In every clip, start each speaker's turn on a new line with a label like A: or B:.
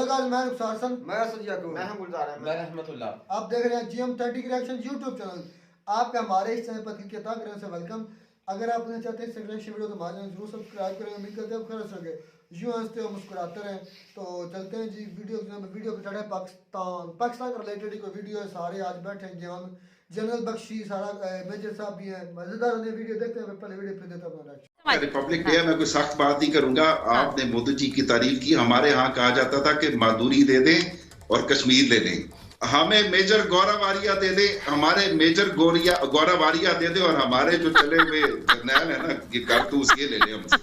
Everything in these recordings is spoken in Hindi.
A: हेलो गाइस, मैं रुखसार हसन,
B: मैं असद याकूब,
C: मैं हूं गुलजार अहमद,
B: मैं रहमतुल्लाह।
A: आप देख रहे हैं GM30 की रिएक्शन यूट्यूब चैनल। आपका हमारे इस चैनल पर दिल के तहे दिल से वेलकम। अगर आप नहीं चाहते इस रिएक्शन वीडियो तो हमारे चैनल जरूर सब्सक्राइब करें। उम्मीद करते हैं खैर होंगे, यूं हंसते हो मुस्कुराते रहें। तो चलते हैं जी वीडियो पे चढ़े। पाकिस्तान का रिलेटेड कोई वीडियो है। सारे आज बैठे हैं हम, जनरल बख्शी, सारा मेजर साहब भी हैं। मजेदार वीडियो देखते हैं। पहले वीडियो फिर देता हूं।
D: रिपब्लिक डे है, मैं कोई सख्त बात नहीं करूंगा। आपने मोदी जी की तारीफ की। हमारे यहाँ कहा जाता था कि मादूरी दे दें और कश्मीर ले लें। हमें मेजर गौरवारिया दे दे, हमारे मेजर गौरवारिया दे दे, और हमारे जो चले हुए जर्नैल है ना, ये कारतूस ये ले लें हमसे।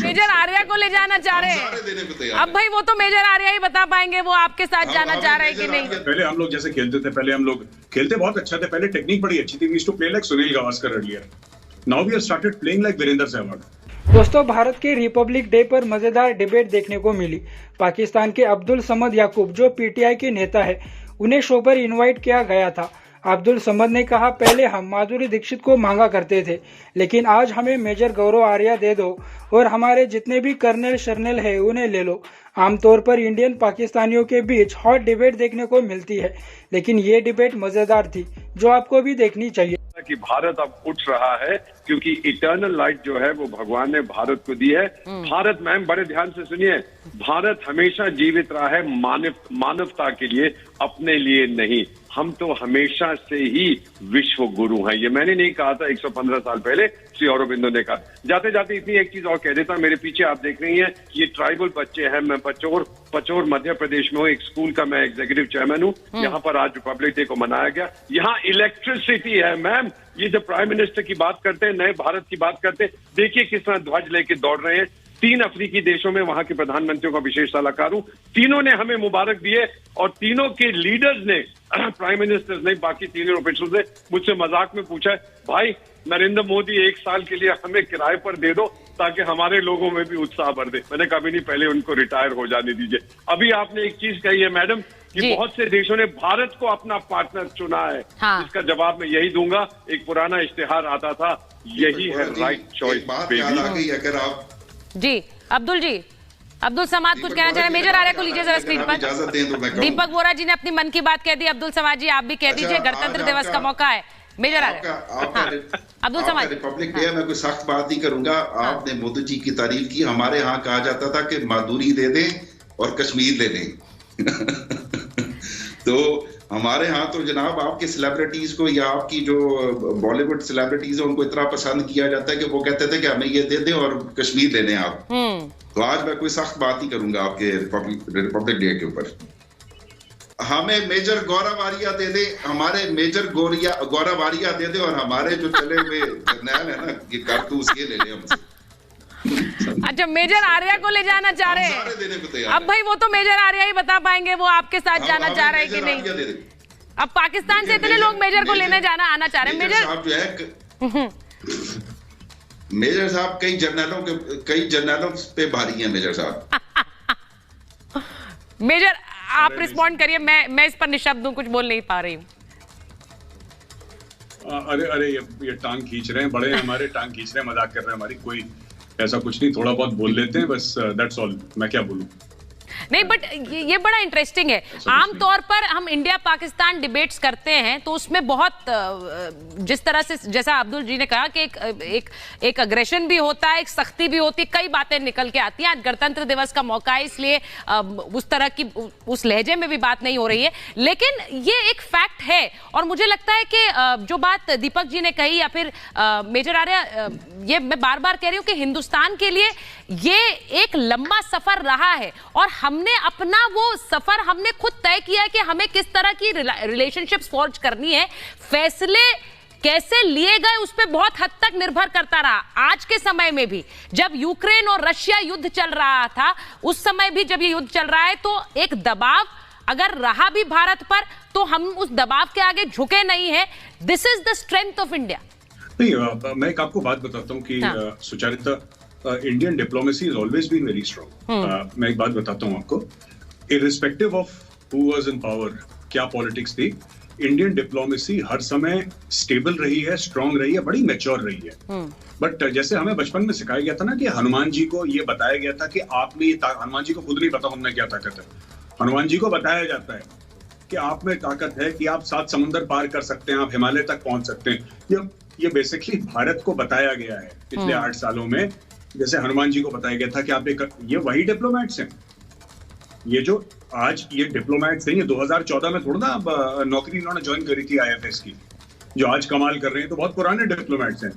E: मेजर आर्या को ले जाना चाह रहे हैं। अब भाई वो तो मेजर आर्या ही बता पाएंगे वो आपके साथ जाना चाह रहे हैं कि नहीं।
F: पहले हम लोग जैसे खेलते थे, पहले हम लोग खेलते बहुत अच्छा थे। पहले टेक्निक बड़ी अच्छी थी। We used to play like Sunil Gavaskar earlier. Now we have started playing like Virender Sehwag.
G: दोस्तों, भारत के रिपब्लिक डे पर मजेदार डिबेट देखने को मिली। पाकिस्तान के अब्दुल समद याकूब, जो पीटीआई के नेता है, उन्हें शो पर इनवाइट किया गया था। अब्दुल समद ने कहा, पहले हम माधुरी दीक्षित को मांगा करते थे, लेकिन आज हमें मेजर गौरव आर्या दे दो और हमारे जितने भी कर्नल शर्नल है उन्हें ले लो। आमतौर पर इंडियन पाकिस्तानियों के बीच हॉट डिबेट देखने को मिलती है, लेकिन ये डिबेट मजेदार थी, जो आपको भी देखनी चाहिए।
H: कि भारत अब उठ रहा है, क्योंकि इटर्नल लाइट जो है वो भगवान ने भारत को दी है। भारत, मैम बड़े ध्यान से सुनिए, भारत हमेशा जीवित रहा है मानवता के लिए, अपने लिए नहीं। हम तो हमेशा से ही विश्व गुरु हैं। ये मैंने नहीं कहा था, 115 साल पहले श्री अरबिंदो ने कहा। जाते जाते इतनी एक चीज और कह देता, मेरे पीछे आप देख रही हैं ये ट्राइबल बच्चे हैं। मैं पचोर मध्य प्रदेश में हूँ, एक स्कूल का मैं एग्जीक्यूटिव चेयरमैन हूँ। यहाँ पर आज रिपब्लिक डे को मनाया गया। यहाँ इलेक्ट्रिसिटी है मैम। ये जब प्राइम मिनिस्टर की बात करते हैं, नए भारत की बात करते हैं, देखिए किस तरह ध्वज लेके दौड़ रहे हैं। 3 अफ्रीकी देशों में वहां के प्रधानमंत्रियों का विशेष सलाहकार हूं। तीनों ने हमें मुबारक दिए और तीनों के लीडर्स ने, प्राइम मिनिस्टर्स ने, बाकी सीनियर ऑफिसर्स ने मुझसे मजाक में पूछा, भाई नरेंद्र मोदी 1 साल के लिए हमें किराए पर दे दो ताकि हमारे लोगों में भी उत्साह बढ़ दे। मैंने कभी नहीं, पहले उनको रिटायर हो जाने दीजिए। अभी आपने एक चीज कही है मैडम कि बहुत से देशों ने भारत को अपना पार्टनर चुना है। हाँ। इसका जवाब मैं यही दूंगा। एक पुराना इश्तिहार आता था, यही है राइट चॉइस।
D: अगर आप
E: जी अब्दुल समाद कुछ कहना चाह रहे हैं। मेजर आर्या को लीजिए जरा स्क्रीन पर। दीपक बोरा जी ने अपनी मन की बात कह दी। अब्दुल समाद जी आप भी कह दीजिए, गणतंत्र दिवस का मौका है। मेजर आर्या, अब्दुल समाद।
D: रिपब्लिक डे, मैं कोई सख्त बात नहीं करूंगा। आपने मोदी जी की तारीफ की। हमारे यहाँ कहा जाता था कि मादूरी दे दें और कश्मीर ले लें। तो हमारे यहाँ तो जनाब आपके सेलिब्रिटीज को या आपकी जो बॉलीवुड सेलिब्रिटीज है उनको इतना पसंद किया जाता है कि वो कहते थे कि हमें ये दे दें और कश्मीर ले लें आप। तो आज मैं कोई सख्त बात ही करूंगा आपके रिपब्लिक डे के ऊपर। हमें मेजर गौरवारिया दे दे, हमारे मेजर गौरवारिया दे दे, और हमारे जो चले हुए जर्नैल है ना, ये कारतूस ये ले लें हमसे।
E: अच्छा, मेजर आर्या को ले जाना चाह रहे हैं। अब भाई वो तो मेजर आर्या ही बता पाएंगे वो आपके साथ जाना चाह रहे हैं कि नहीं। अब पाकिस्तान से इतने लोग मेजर को लेने आना चाह रहे हैं। मेजर साहब जो है,
D: मेजर साहब कई जर्नलों पे भारी हैं मेजर साहब।
E: मेजर आप रिस्पॉन्ड करिए, मैं इस पर निशब्द हूं, कुछ बोल नहीं पा रही हूँ।
F: अरे ये टांग खींच रहे हैं, बड़े हमारे टांग खींच रहे हैं, मजाक कर रहे हैं हमारी। कोई ऐसा कुछ नहीं, थोड़ा बहुत बोल लेते हैं बस, दैट्स ऑल। मैं क्या बोलूं।
E: नहीं, बट ये बड़ा इंटरेस्टिंग है। आमतौर पर हम इंडिया पाकिस्तान डिबेट्स करते हैं तो उसमें बहुत जिस तरह से, जैसा अब्दुल जी ने कहा कि एक अग्रेशन भी होता है, एक सख्ती भी होती है, कई बातें निकल के आती हैं। आज गणतंत्र दिवस का मौका है, इसलिए उस तरह की उस लहजे में भी बात नहीं हो रही है, लेकिन ये एक फैक्ट है। और मुझे लगता है कि जो बात दीपक जी ने कही या फिर मेजर आर्या, ये मैं बार बार कह रही हूँ कि हिंदुस्तान के लिए ये एक लंबा सफर रहा है और हमने अपना वो सफर हमने खुद तय किया है कि हमें किस तरह की रिलेशनशिप्स फॉर्ज करनी है। फैसले कैसे लिए गए उस पर बहुत हद तक निर्भर करता रहा। आज के समय में भी जब यूक्रेन और रशिया युद्ध चल रहा था, उस समय भी जब ये युद्ध चल रहा है तो एक दबाव अगर रहा भी भारत पर, तो हम उस दबाव के आगे झुके नहीं है। This is the strength of India.
F: नहीं, मैं एक आपको बात बताता हूँ कि Sucharita, Indian diplomacy is always been very strong. मैं एक बात बताता हूँ आपको, irrespective of who was in power, क्या पॉलिटिक्स थी, इंडियन डिप्लोमेसी हर समय स्टेबल रही है, स्ट्रांग रही है, बड़ी मैच्योर रही है। बट जैसे हमें बचपन में सिखाया गया था ना कि हनुमान जी को ये बताया गया था कि आप में हनुमान जी को खुद नहीं पता उनमें क्या ताकत है। हनुमान जी को बताया जाता है कि आप में ताकत है कि आप 7 समुंदर पार कर सकते हैं, आप हिमालय तक पहुंच सकते हैं। ये बेसिकली भारत को बताया गया है पिछले 8 सालों में, जैसे हनुमान जी को बताया गया था कि आप ये वही डिप्लोमेट्स हैं। ये जो आज ये डिप्लोमेट्स हैं, ये 2014 में थोड़ा ना नौकरी इन्होंने ज्वाइन करी थी IFS की, जो आज कमाल कर रहे हैं, तो बहुत पुराने डिप्लोमेट्स हैं।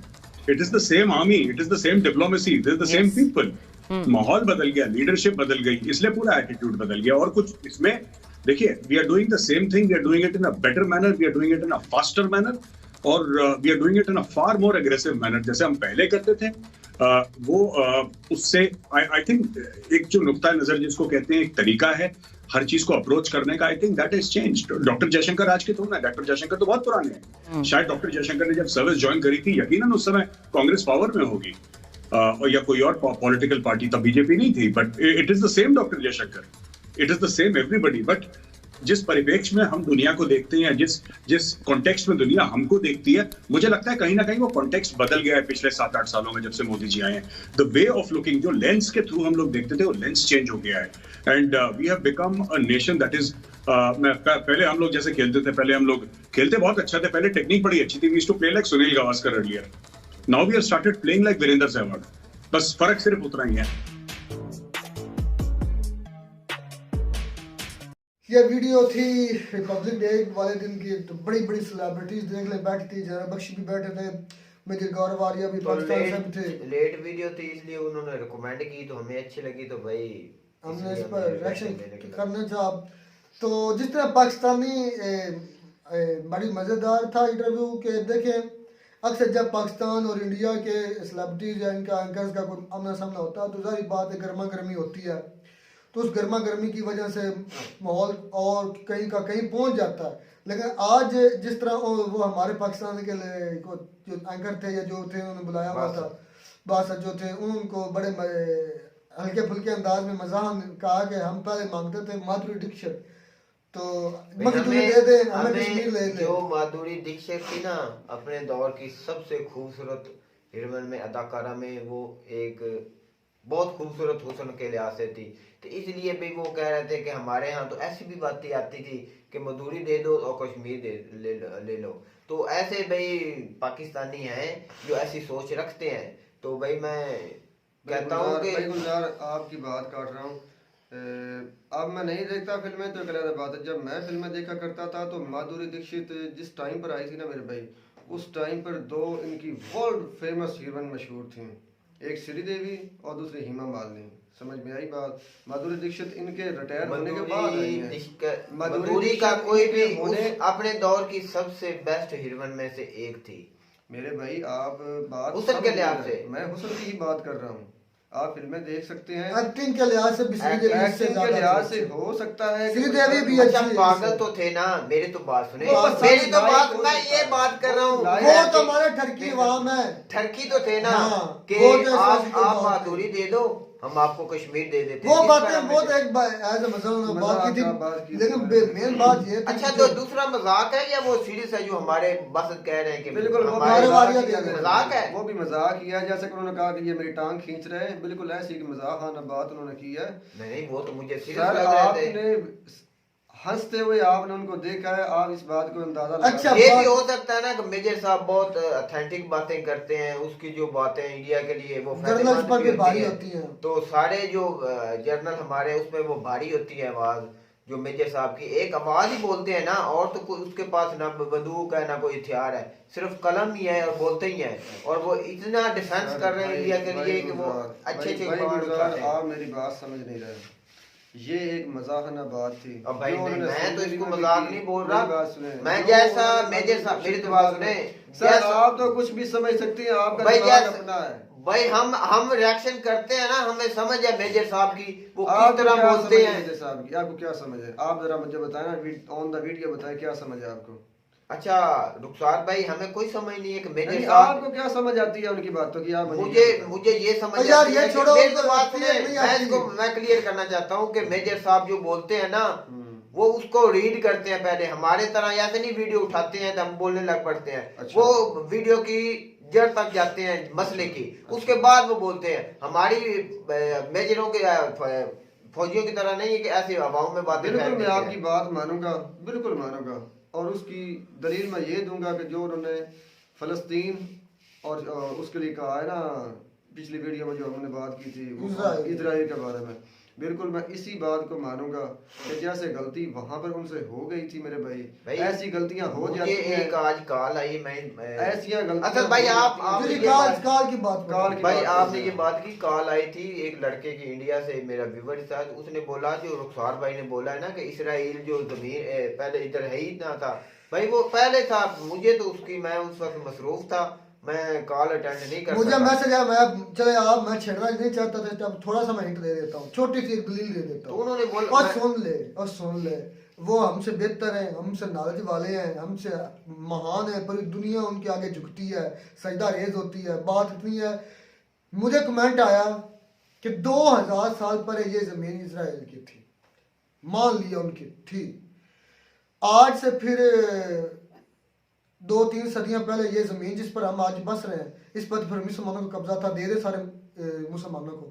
F: It is the same army, it is the same diplomacy, it is the same people. माहौल बदल गया, लीडरशिप बदल गई, इसलिए पूरा एटीट्यूड बदल गया। और कुछ इसमें देखिए, we are doing the same thing, we are doing it in a better manner, we are doing it in a faster manner, और we are doing it in a far more aggressive manner. जैसे हम पहले करते थे उससे आई थिंक एक जो नुक्ता नजर जिसको कहते हैं, एक तरीका है हर चीज को अप्रोच करने का, I think that is changed. Doctor Jaishankar आज के थोड़ा ना, डॉक्टर जयशंकर तो बहुत पुराने हैं। शायद डॉक्टर जयशंकर ने जब सर्विस ज्वाइन करी थी, यकीनन उस समय कांग्रेस पावर में होगी या कोई और पॉलिटिकल पार्टी, तब बीजेपी नहीं थी। But it is the same doctor Jaishankar, it is the same everybody. But जिस परिप्रेक्ष्य में हम दुनिया को देखते हैं, जिस कॉन्टेक्स्ट में दुनिया हमको देखती है, मुझे लगता है कहीं ना कहीं वो कॉन्टेक्स्ट बदल गया है पिछले 7-8 सालों में, जब से मोदी जी आए हैं। द वे ऑफ लुकिंग, जो लेंस के थ्रू हम लोग देखते थे, वो लेंस चेंज हो गया है। And we have become a nation that is, पहले हम लोग जैसे खेलते थे, पहले हम लोग खेलते बहुत अच्छा थे, पहले टेक्निक बड़ी अच्छी थी। We used to play like Sunil Gavaskar earlier, now we have started playing like Virender Sehwag. बस फर्क सिर्फ उतना ही है।
A: ये वीडियो थी रिपब्लिक डे वाले दिन की, तो बड़ी बड़ी सेलिब्रिटीज देख ले बैठी थी, जरा बख्शी भी बैठे थे, मेजर गौरव आर्या भी पाकिस्तान से भी थे।
B: लेट वीडियो थी इसलिए उन्होंने रिकमेंड की, तो हमें अच्छी लगी, तो भाई
A: हमने इस पर रिएक्शन करना चाहा। तो जिस तरह पाकिस्तानी बड़ी मज़ेदार था इंटरव्यू के, देखें अक्सर जब पाकिस्तान और इंडिया के सेलिब्रिटीज या इनका एंकर्स का कोई आमना सामना होता है, तो जाहिर बात है गर्मा गर्मी होती है, तो उस गर्मा गर्मी की वजह से माहौल और कहीं का कहीं पहुंच जाता है। लेकिन आज जिस तरह वो हमारे पाकिस्तान के जो एंकर थे या जो थे, उन्होंने बुलाया हुआ था बासत जो थे, उनको बड़े हल्के फुल्के अंदाज में मजाक कहा कि हम पहले मांगते थे माधुरी दीक्षित, तो मजदूरी दे दे, हमें कश्मीर ले दे।
B: जो माधुरी दीक्षित थी ना, अपने दौर की सबसे खूबसूरत हीरोइन में, अदाकारा में, वो एक बहुत खूबसूरत हुस्न के लिहाज से थी। तो इसलिए भी वो कह रहे थे कि हमारे यहाँ तो ऐसी भी बातें आती थी कि मजदूरी दे दो और कश्मीर ले लो। तो ऐसे भाई पाकिस्तानी हैं जो ऐसी सोच रखते हैं। तो भाई मैं कहता हूँ कि
C: गुलजार आपकी बात काट रहा हूँ, अब मैं नहीं देखता फिल्में, तो एक अलग बात है। जब मैं फिल्में देखा करता था तो माधुरी दीक्षित जिस टाइम पर आई थी ना मेरे भाई, उस टाइम पर 2 इनकी वर्ल्ड फेमस हीरोइन मशहूर थी, एक श्रीदेवी और दूसरी हेमा मालिनी। समझ में आई बात? माधुरी दीक्षित इनके रिटायर होने के बाद आई है।
B: माधुरी का कोई भी अपने दौर की सबसे बेस्ट हीरोइन में से एक थी
C: मेरे भाई। आप बात
B: हुस्न के लिहाज से,
C: मैं हुस्न की ही बात कर रहा हूँ। आप फिल्में देख सकते हैं,
A: एक्टिंग के लिहाज से भी
C: एक्टिंग के लिहाज से हो सकता है।
A: श्रीदेवी भी
B: अच्छा पागल तो थे ना, मेरी तो बात सुने, मेरी तो बात, मैं ये बात कर रहा हूँ,
A: वो तो हमारे ठरकी अवाम है,
B: ठरकी तो थे ना कि आप माधुरी दे दो, हम आपको कश्मीर दे देते।
A: वो बातें बहुत एक एज मजाक बात की थी, लेकिन मेन बात ये।
B: अच्छा तो दूसरा मजाक है या वो सीरियस है जो हमारे बस कह रहे हैं कि
C: बिल्कुल
B: मजाक है?
C: वो भी मजाक किया, जैसे कि उन्होंने कहा कि ये मेरी टांग खींच रहे हैं, बिल्कुल ऐसी की मजाक आना बात उन्होंने की है।
B: नहीं वो तो मुझे सीरियस लग रहे थे।
C: हंसते हुए आपने उनको देखा है, आप इस बात को अंदाजा लगा।
B: अच्छा ये भी हो सकता है ना कि मेजर साहब बहुत ऑथेंटिक बातें करते हैं, उसकी जो बातें इंडिया के लिए वो
A: पर भी भारी होती हैं,
B: तो सारे जो जर्नल हमारे उसमें वो भारी होती है आवाज, जो मेजर साहब की एक आवाज ही बोलते हैं ना, और तो कोई उसके पास ना बंदूक है ना कोई हथियार है, सिर्फ कलम ही है और बोलते ही हैं, और वो इतना डिफेंस कर रहे हैं इंडिया के लिए कि वो अच्छे
C: आप मेरी बात समझ नहीं रहे। ये एक मजाकना बात थी।
B: अब भाई मैं तो इसको मजाक नहीं बोल रहा, मैं जैसा मेजर साहब, मेरी तो बात सुने
C: सर, आप तो कुछ भी समझ सकती हैं, आपका दिमाग अपना है
B: भाई। हम रिएक्शन करते हैं ना, हमें समझ है मेजर साहब की, वो किस तरह बोलते हैं।
C: मेजर साहब की आपको क्या समझ है? आप जरा मुझे बताएं ना, ऑन द वीडियो बताएं क्या समझ है आपको।
B: अच्छा रुखसार भाई, हमें कोई समझ नहीं है कि मेजर साहब,
C: आपको क्या समझ आती है उनकी बातों की? आप
B: मुझे ये समझ
A: यार ये छोड़ो,
B: मैं क्लियर करना चाहता हूँ कि मेजर साहब जो बोलते हैं ना, वो उसको रीड करते हैं पहले, हमारे तरह ऐसे नहीं वीडियो उठाते हैं तो हम बोलने लग पड़ते हैं।
C: अच्छा।
B: वो वीडियो की जड़ तक जाते हैं मसले की, उसके बाद वो बोलते हैं। हमारी मेजरों के फौजियों की तरह नहीं है कि ऐसे हवाओं में बातें
C: बिल्कुल
B: फैल
C: मैं
B: देते हैं।
C: आपकी बात मानूंगा, बिल्कुल मानूंगा, और उसकी दलील मैं ये दूंगा कि जो उन्होंने फलस्तीन और उसके लिए कहा है ना, पिछली वीडियो में जो हमने बात की थी इजराइल के बारे में, बिल्कुल मैं इसी बात को मानूंगा कि जैसे गलती वहां पर उनसे हो गई थी मेरे भाई, ऐसी गलतियां हो जाती हैं।
B: एक आज कॉल आई, मैं
C: ऐसी गलतियां।
B: अच्छा भाई आप
A: काल की बात
B: भाई आपने ये बात की, कॉल आई थी एक लड़के की इंडिया से, मेरा व्यूवर था, उसने बोला जो रुखसार भाई ने बोला है ना कि इसराइल जो जमीन पहले इधर है ही ना था, भाई वो पहले था, मुझे तो उसकी, मैं उस वक्त मसरूफ था, मैं कॉल अटेंड नहीं कर
A: मुझे मैसेज आया, मैं चले आप मैं छेड़ना नहीं चाहता था, तब थोड़ा सा मैं हिंट दे देता हूँ, छोटी सी एक दलील दे देता हूँ।
B: तो उन्होंने बोला
A: और सुन ले, वो हमसे बेहतर हैं, हमसे नॉलेज वाले हैं, हमसे महान है, पूरी दुनिया उनके आगे झुकती है, सजदा रेज होती है। बात इतनी है, मुझे कमेंट आया कि 2000 साल पर ये जमीन इजराइल की थी, मान लिया उनकी थी, आज से फिर 2-3 सदियां पहले ये जमीन जिस पर हम आज बस रहे हैं, इस पर फिर मुसलमानों को कब्जा था, दे सारे मुसलमानों को।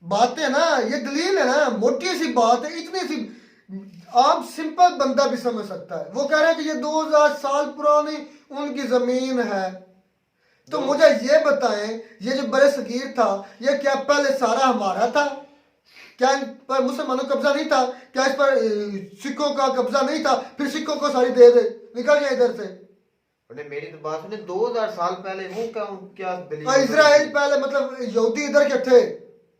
A: बात है ना, ये दलील है ना, मोटी सी बात है, इतनी सी आप सिंपल बंदा भी समझ सकता है। वो कह रहे हैं कि ये 2000 साल पुरानी उनकी जमीन है, तो मुझे ये बताएं, ये जो बड़े सगीर था, ये क्या पहले सारा हमारा था? क्या इन पर मुसलमानों का कब्जा नहीं था? क्या इस पर सिखों का कब्जा नहीं था? फिर सिखों को सारी दे दे, निकल जाए इधर से।
B: मेरी तो बात सुने, 2000 साल पहले वो क्या
A: इजराइल पहले, मतलब यहूदी इधर के थे,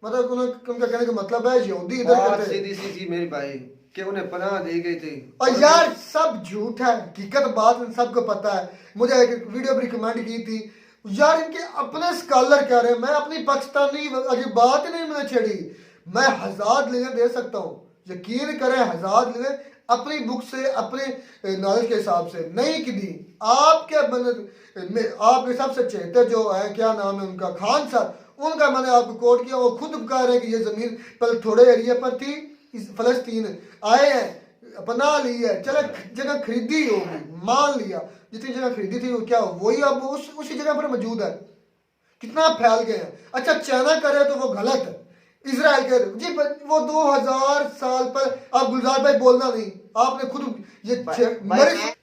A: मतलब उनका कहने का मतलब है यहूदी इधर के थे।
C: सीधी सी थी मेरी भाई कि उन्हें पनाह दी गई थी।
A: और यार सब झूठ है, हकीकत बात सबको पता है। मुझे एक वीडियो भी रिकमेंड की थी यार, इनके अपने स्कॉलर कह रहे हैं, मैं अपनी पाकिस्तानी अभी बात ही नहीं मैंने छेड़ी, मैं 1000 लिंक दे सकता हूँ, यकीन करें 1000 लिंक अपनी बुक से, अपने नॉलेज के हिसाब से नहीं की दी। आपके हिसाब से चेहते जो है, क्या नाम है उनका, खान सर, उनका मैंने आपको कोट किया, वो खुद कह रहे हैं कि ये जमीन पहले थोड़े एरिया पर थी, इस फलस्तीन आए हैं, अपना ली है, चले जगह खरीदी होगी, मान लिया जितनी जगह खरीदी थी वो क्या वही अब उसी जगह पर मौजूद है, कितना फैल गए हैं। अच्छा चाइना करे तो वो गलत है, इजराइल के जी वो 2000 साल पर, आप गुलजार भाई बोलना नहीं, आपने खुद ये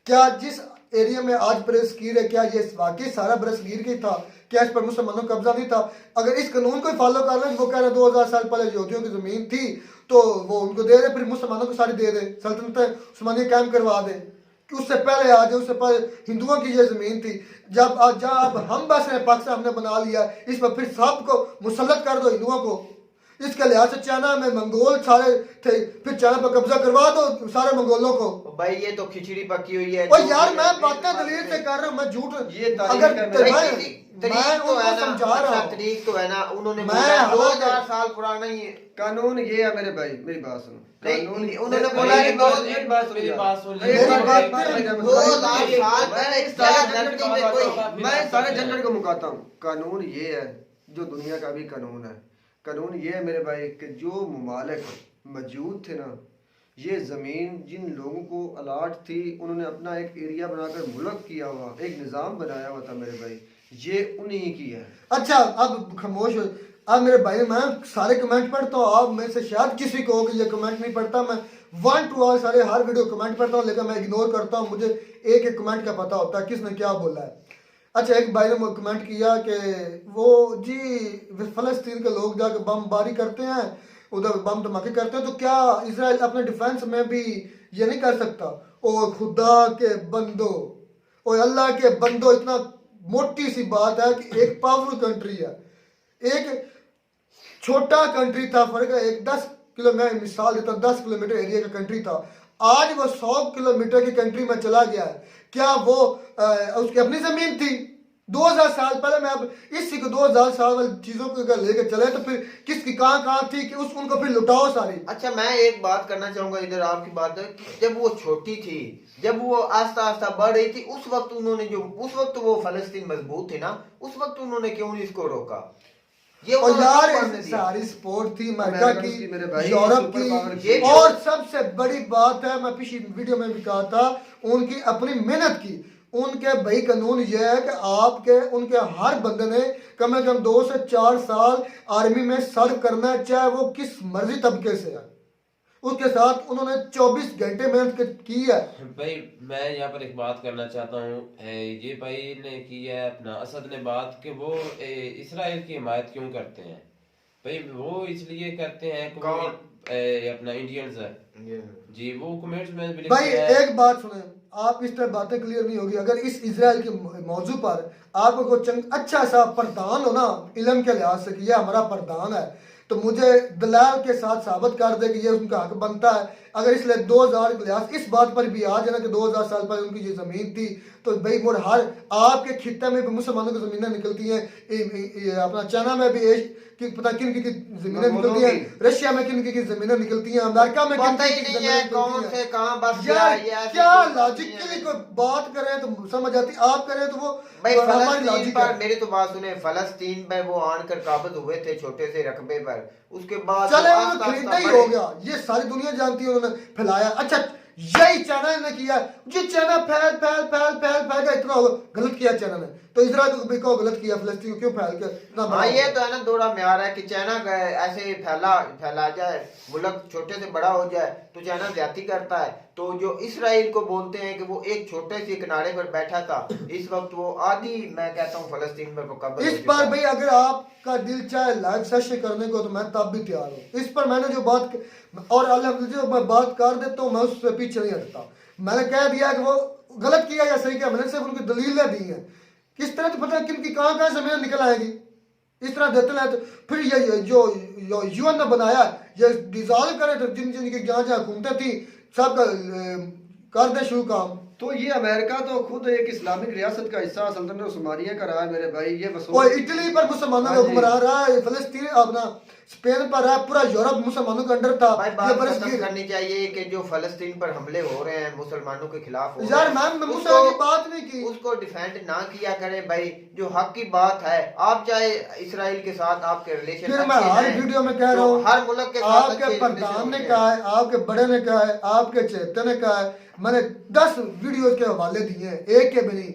A: क्या जिस एरिया में आज बरसगीर है, क्या ये वाकई सारा बरसगीर की था? क्या इस पर मुसलमानों का कब्जा नहीं था? अगर इस कानून को फॉलो कर रहे हैं, वो कह रहे हैं 2000 साल पहले यहूदियों की जमीन थी तो वो उनको दे दे, फिर मुसलमानों को सारी दे दे, सल्तनत उस्मानिया कायम करवा दे, कि उससे पहले आ जाए, उससे पहले हिंदुओं की ये जमीन थी। जब जब हम बस रहे पाकिस्तान हमने बना लिया, इस पर फिर सबको मुसल्लत कर दो हिंदुओं को। इसके लिहाज से चाइना में मंगोल सारे थे, फिर चाइना पर कब्जा करवा दो सारे मंगोलों को।
B: भाई ये तो खिचड़ी पकी हुई है।
A: और यार मैं बातें दलील से कर रहा हूँ, मैं झूठ अगर मैं उनको समझा रहा हूँ,
B: तरीक तो है ना, उन्होंने
A: 2000
B: साल पुराना ही
C: कानून ये है मेरे भाई, मेरी बात सुनो, कानून
B: उन्होंने बोला कि 2000 साल पहले
C: मैं सारे झंझट को मुकाता हूँ। कानून ये है जो दुनिया का भी कानून है, कानून ये है मेरे भाई कि जो ममालिक मौजूद थे ना, ये ज़मीन जिन लोगों को अलाट थी, उन्होंने अपना एक एरिया बनाकर मुल्क किया हुआ, एक निज़ाम बनाया हुआ था मेरे भाई, ये उन्हीं की है।
A: अच्छा अब खामोश हो, अब मेरे भाई मैं सारे कमेंट पढ़ता हूँ, आप में से शायद किसी को हो कि ये कमेंट नहीं पढ़ता, मैं 1 to all सारे हर वीडियो कमेंट पढ़ता हूँ, लेकिन मैं इग्नोर करता हूँ, मुझे एक एक कमेंट का पता होता है किसने क्या बोला है। अच्छा एक भाई ने कमेंट किया कि वो जी फलस्तीन के लोग जाकर बमबारी करते हैं, उधर बम धमाके करते हैं, तो क्या इजराइल अपने डिफेंस में भी ये नहीं कर सकता? ओ खुदा के बंदो, ओ अल्लाह के बंदो, इतना मोटी सी बात है कि एक पावरफुल कंट्री है, एक छोटा कंट्री था, फर्क है एक 10 किलो, मैं मिसाल देता हूँ 10 किलोमीटर एरिया का कंट्री था, आज वो 100 किलोमीटर की कंट्री में चला गया है। क्या वो उसकी अपनी जमीन थी 2000 साल पहले? मैं अब इसी को 2000 साल वाली चीजों को अगर लेकर चले तो फिर किसकी कहाँ थी कि उनको फिर लुटाओ सारी।
B: अच्छा मैं एक बात करना चाहूंगा इधर, आपकी बात है, जब वो छोटी थी, जब वो आस्ता आस्ता बढ़ रही थी, उस वक्त उन्होंने जो, उस वक्त वो फलस्तीन मजबूत थी ना, उस वक्त उन्होंने क्यों नहीं इसको रोका? ये
A: और यार
B: उन्होंने दिया।
A: सारी स्पोर्ट थी अमेरिका
C: की, मेरे
A: की,
C: भाई,
A: यूरोप
C: सुपर पावर
A: की,
C: की।
A: और सबसे बड़ी बात है, मैं पिछली वीडियो में भी कहा था, उनकी अपनी मेहनत की। उनके भाई कानून ये है कि आपके उनके हर बंदे ने कम से कम 2 से 4 साल आर्मी में सर्व करना है, चाहे वो किस मर्जी तबके से है। उसके साथ उन्होंने 24 घंटे मेहनत की है।
I: भाई मैं यहाँ पर एक बात करना चाहता हूँ, ये भाई ने की है अपना असद ने बात कि वो इसराइल की हिमायत क्यों करते हैं। भाई वो इसलिए करते हैं कि वो अपना इंडियंस है जी, वो कमेंट्स में भी
A: भाई
I: लिखते हैं।
A: एक बात सुने, आप इस तरह बातें क्लियर नहीं होगी अगर इस इजराइल के मौजू पर आपको कोई अच्छा सा प्रधान हो ना, इल्म के लिहाज से कि ये हमारा प्रधान है, तो मुझे दलाल के साथ साबित कर दे कि ये उनका हक बनता है। अगर इसलिए 2000 के लिहाज इस बात पर भी आ जाए ना कि 2000 साल पहले उनकी ये जमीन थी, तो भाई मोर हर आपके खित्ते में भी मुसलमानों की जमीनें निकलती हैं, अपना चाइना में भी कि पता किन की जमीनें निकलती हैं, रशिया में किन की जमीनें निकलती हैं, अमेरिका में किन
B: पता ही
A: की
B: नहीं है कौन से कहाँ बस गया,
A: यार
B: ये ऐसी
A: क्या
B: कोई
A: लॉजिकली कोई बात करें तो समझ आती, आप करें तो वो
B: भाई
A: हमारी
B: फलस्तीन
A: लॉजिक
B: पर
A: है।
B: मेरी तो बात सुने, फलस्तीन पर वो आनकर काबिज हुए थे छोटे से रकबे पर, उसके बाद
A: चले
B: वो
A: उन्होंने
B: आस्ता
A: खरीदा ही
B: आस्ता
A: हो गया, ये सारी दुनिया जानती है, उन्होंने फैलाया। अच्छा यही चाइना ने किया, ये चाइना फैल फैल फैल फैल फैल का इतना गलत किया चाइना ने, तो इजराइल को गलत किया, फलस्तीन को क्यों फैल के इतना
B: हाँ ये तो है ना, दौड़ा म्यार है कि चाइना ऐसे फैला जाए, मुल्क छोटे से बड़ा हो जाए तो चाइना ज्यादती करता है। तो जो इसराइल को बोलते हैं कि वो एक छोटे से किनारे पर बैठा था, इस वक्त वो आधी मैं कहता हूँ फलस्तीन पर मुकम्मल
A: इस पर भाई अगर आपका दिल चाहे लाइव सेशन करने को तो मैं तब भी तैयार हूँ। इस पर मैंने जो बात और अल्हम्दुलिल्लाह मैं बात कर देता हूँ, मैं उससे पीछे नहीं हटता। मैंने कह दिया कि वो गलत किया या सही किया, मैंने सिर्फ उनकी दलीलें दी हैं। किस तरह तो पता किन की कहाँ जमीन निकल आएगी, इस तरह देते हैं। तो फिर ये जो यूएन ने बनाया ये डिजॉल्व करे, तो जिन जिन की जहाँ जहाँ हुकूमतें थी सब कर दे शुरू काम।
C: तो ये अमेरिका तो खुद एक इस्लामिक रियासत का हिस्सा सल्तनत उस्मानिया का रहा है मेरे भाई, ये
A: और इटली पर मुसलमानों का हुक्मरान रहा है, फलस्तीन अपना स्पेन पर रहा, पूरा यूरोप मुसलमानों के अंडर था।
B: भाई
A: ये
B: बात
A: बरस
B: खत्म
A: की
B: करनी चाहिए कि जो फलस्तीन पर हमले हो रहे हैं मुसलमानों के खिलाफ हो रहे
A: यार
B: हैं,
A: मैम मुसलमान की बात नहीं की,
B: उसको डिफेंड ना किया करें भाई, जो हक की बात है। आप चाहे इसराइल के साथ आपके रिलेशन
A: फिर मैं हर वीडियो में कह रहा हूँ,
B: हर मुल्क के साथ
A: आपके प्रधान ने कहा है, आपके बड़े ने कहा है, आपके चेते ने कहा है, मैंने 10 वीडियो के हवाले दिए हैं, एक के भी नहीं,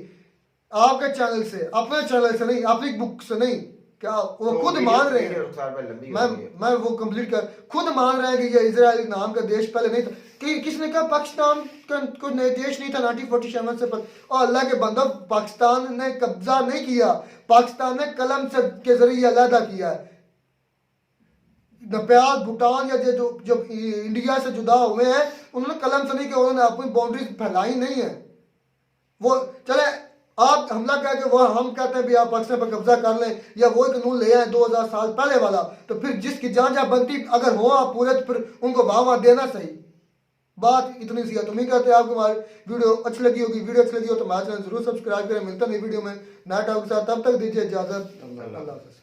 A: आपके चैनल से, अपने चैनल से नहीं, अपनी बुक से नहीं, क्या वो खुद मान रहे हैं। मैं वो कंप्लीट कर खुद मान रहे हैं कि ये इजराइल नाम का देश पहले नहीं था। कि किसने कहा पाकिस्तान का कोई देश नहीं था 1947 से पर, और अल्लाह के बंदा पाकिस्तान ने कब्जा नहीं किया, पाकिस्तान ने कलम से के जरिए अलहदा किया है। नेपाल भूटान या जो इंडिया से जुदा हुए हैं उन्होंने कलम से नहीं किया, उन्होंने अपनी बाउंड्री फैलाई नहीं है। वो चले आप हमला करके वो हम कहते हैं भी आप पाकिस्तान पर कब्जा कर लें या वो कानून ले आए 2000 साल पहले वाला, तो फिर जिसकी जहाँ जहाँ बनती अगर हो आप पूरे तो फिर उनको वाह देना सही। बात इतनी सी है। तो नहीं कहते आपको हमारी वीडियो अच्छी लगी होगी, वीडियो अच्छी लगी हो तो हमारे चैनल जरूर सब्सक्राइब करें। मिलता नहीं वीडियो में नया टॉपिक के साथ, तब तक दीजिए इजाजत, अल्लाह हाफ़िज़।